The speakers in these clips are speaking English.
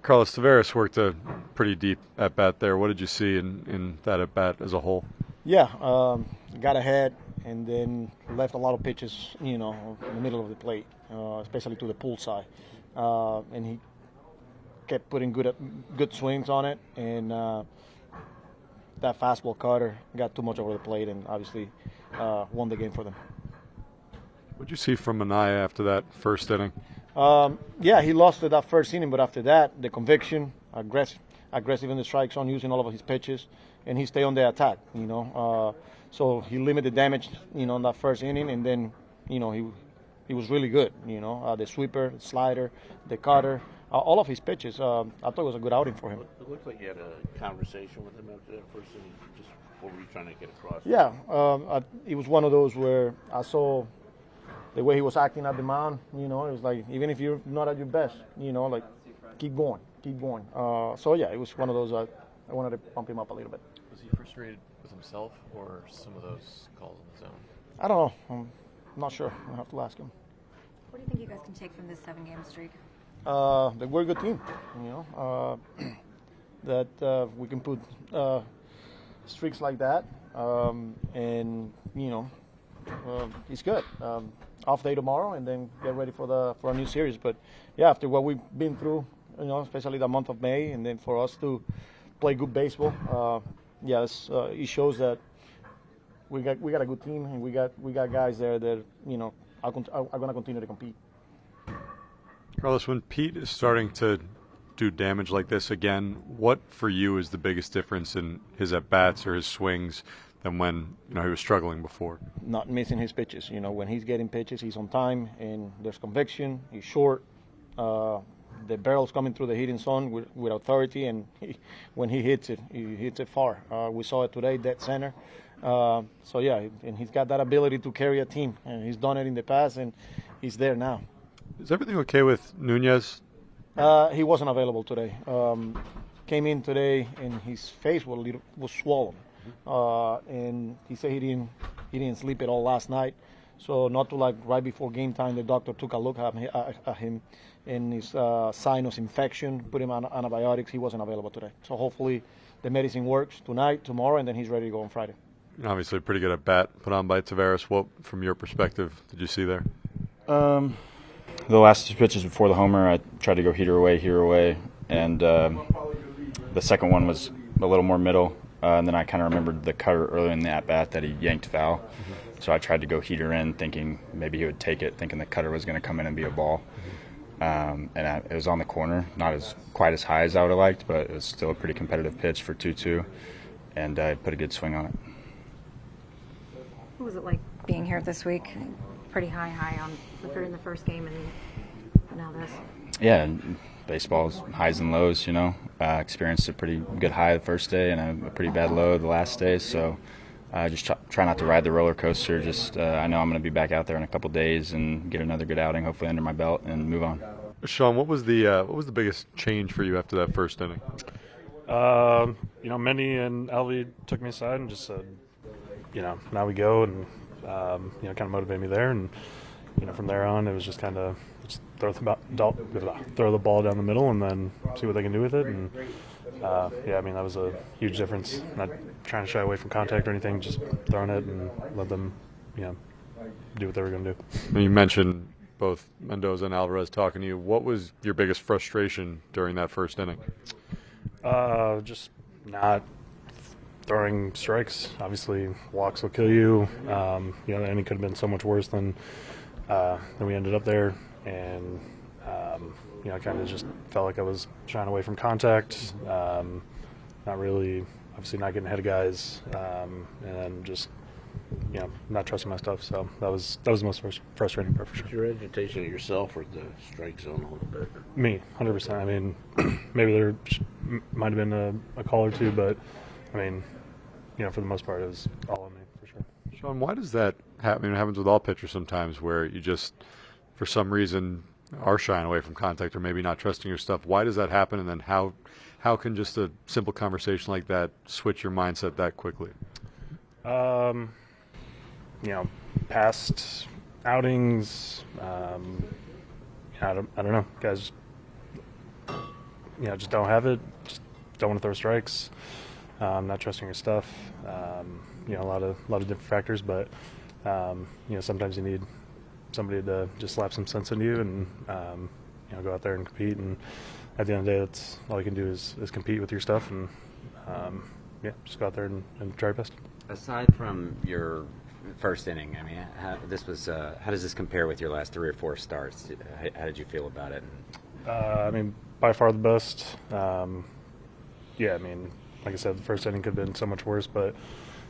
Carlos Taveras worked a pretty deep at-bat there. What did you see in that at-bat as a whole? Yeah, got ahead and then left a lot of pitches, in the middle of the plate, especially to the pull side. And he kept putting good swings on it, and that fastball cutter got too much over the plate and obviously won the game for them. What did you see from Manaea after that first inning? Yeah, he lost that first inning, but after that, the conviction, aggressive in the strike zone, using all of his pitches, and he stayed on the attack, So he limited damage, in that first inning, and then, he was really good, the sweeper, the slider, the cutter, all of his pitches. I thought it was a good outing for him. It looked like you had a conversation with him after that first inning. Just what were you trying to get across? Yeah, it was one of those where I saw the way he was acting at the mound, it was like, even if you're not at your best, like, keep going. So, yeah, it was one of those, I wanted to pump him up a little bit. Was he frustrated with himself or some of those calls in the zone? I don't know. I'm not sure. I'll have to ask him. What do you think you guys can take from this 7-game streak? That we're a good team, that we can put streaks like that, and, it's good. Off day tomorrow, and then get ready for a new series. But yeah, after what we've been through, especially the month of May, and then for us to play good baseball, it shows that we got a good team, and we got guys there that are going to continue to compete. Carlos, when Pete is starting to do damage like this again, what for you is the biggest difference in his at bats or his swings than when he was struggling before? Not missing his pitches. When he's getting pitches, he's on time, and there's conviction. He's short. The barrel's coming through the hitting zone with authority, and when he hits it far. We saw it today, dead center. And he's got that ability to carry a team, and he's done it in the past, and he's there now. Is everything okay with Nunez? He wasn't available today. Came in today, and his face was swollen. And he said he didn't sleep at all last night. So not to right before game time, the doctor took a look at him, and his sinus infection, put him on antibiotics. He wasn't available today. So hopefully the medicine works tonight, tomorrow, and then he's ready to go on Friday. Obviously a pretty good at bat put on by Taveras. What, from your perspective, did you see there? The last 2 pitches before the homer, I tried to go heater away, and the second one was a little more middle. And then I kind of remembered the cutter earlier in the at-bat that he yanked foul. Mm-hmm. So I tried to go heater in, thinking maybe he would take it, thinking the cutter was going to come in and be a ball. It was on the corner, not quite as high as I would have liked, but it was still a pretty competitive pitch for 2-2, and I put a good swing on it. What was it like being here this week? Pretty high on in the first game, and now this. Yeah, baseball's highs and lows, experienced a pretty good high the first day and a pretty bad low the last day, so just try not to ride the roller coaster. I know I'm going to be back out there in a couple days and get another good outing, hopefully under my belt, and move on. Sean, what was the biggest change for you after that first inning? Mendy and Alvy took me aside and just said, now we go, and kind of motivated me there, and from there on it was just kind of throw the ball down the middle and then see what they can do with it. And that was a huge difference. Not trying to shy away from contact or anything, just throwing it and let them, do what they were going to do. You mentioned both Mendoza and Alvarez talking to you. What was your biggest frustration during that first inning? Just not throwing strikes. Obviously, walks will kill you. The inning could have been so much worse than we ended up there. And, I kind of just felt like I was shying away from contact, not really, obviously not getting ahead of guys, and just, not trusting my stuff. So that was the most frustrating part for sure. Your agitation at yourself or the strike zone a little bit? Me, 100%. I mean, maybe there might have been a call or two, but, I mean, for the most part, it was all on me for sure. Sean, why does that happen? It happens with all pitchers sometimes where you just, for some reason, are shying away from contact or maybe not trusting your stuff. Why does that happen, and then how can just a simple conversation like that switch your mindset that quickly? Past outings, I don't know. Guys just don't have it. Just don't want to throw strikes. Not trusting your stuff. A lot of different factors, but sometimes you need somebody to just slap some sense into you and go out there and compete. And at the end of the day, that's all you can do is compete with your stuff and just go out there and try your best. Aside from your first inning, I mean, how does this compare with your last 3 or 4 starts? How did you feel about it? By far the best. Like I said, the first inning could have been so much worse, but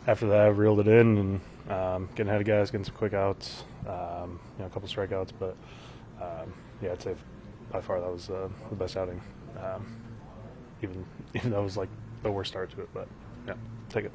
after that, I reeled it in and getting ahead of guys, getting some quick outs, a couple strikeouts. But I'd say by far that was the best outing. Even though it was like the worst start to it, but yeah, take it.